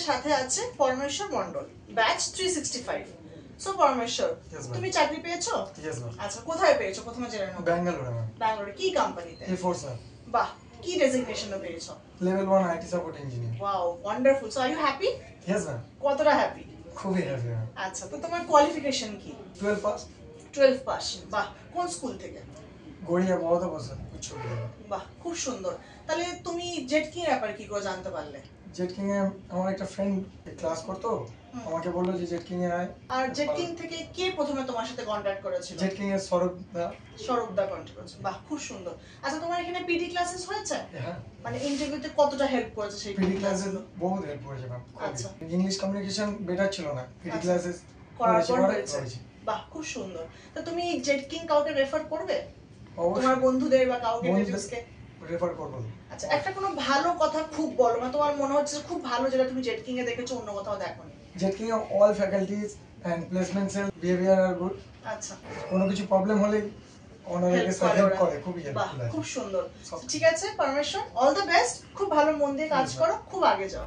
সাথে আছে পরমেশ্বর মণ্ডল, ব্যাচ 365। সো পরমেশ্বর, তুমি চাকরি পেয়েছো? Yes ma'am. আচ্ছা, কোথায় পেয়েছো প্রথমে জেনে নাও। বেঙ্গালুরু ম্যাম। ব্যাঙ্গালোরে কি কোম্পানিতে? A4 sir. বাহ, কি ডেজিগনেশনে পেয়েছো? Level 1 IT support engineer. Wow, wonderful. So are you happy? Yes ma'am. কতটা হ্যাপি? খুবই হ্যাপি ম্যাম। আচ্ছা, তো তোমার কোয়ালিফিকেশন কি? 12 পাস। 12 পাস। বাহ, কোন স্কুল থেকে? গড়িয়া বহুত বছর উচ্চ বিদ্যালয়। বাহ, খুব সুন্দর। তাহলে তুমি জেটকিং এর ব্যাপারে কি করে জানতে পারলে? জেটকিং এ আমার একটা ফ্রেন্ড ক্লাস করতো, আমাকে বললো যে জেটকিং এ আয়। আর জেটকিং থেকে কে প্রথমে তোমার সাথে কন্টাক্ট করেছিল? জেটকিং এর সৌরভ দা। সৌরভ দা কন্টাক্ট করেছে। বাহ, খুব সুন্দর। আচ্ছা, তোমার এখানে পিডি ক্লাসেস হয়েছে? হ্যাঁ। মানে ইন্টারভিউতে কতটা হেল্প করেছে সেই পিডি ক্লাসে বহুত হেল্প করেছে ম্যাম। আচ্ছা। ইংলিশ কমিউনিকেশন বেটার ছিল না, পিডি ক্লাসে করার পর হয়েছে। বাহ, খুব সুন্দর। তো তুমি জেটকিং কাউকে রেফার করবে? তোমার বন্ধুদের বা কাউকে রিলেটিভসকে রেফার করব। আচ্ছা, একটা কোনো ভালো কথা খুব বলো, মানে তোমার মনে হচ্ছে খুব ভালো যেটা তুমি জেটকিং এ দেখেছো অন্য কোথাও দেখোনি। জেটকিং এ all faculties and placement cell behaviour are good. আচ্ছা, কোনো কিছু প্রবলেম হলে ওনাদেরকে হেল্প করে, খুবই হেল্পফুল। খুব সুন্দর। ঠিক আছে পরমেশ্বর, অল দ্য বেস্ট। খুব ভালো মন দিয়ে কাজ করো, খুব আগে যাও।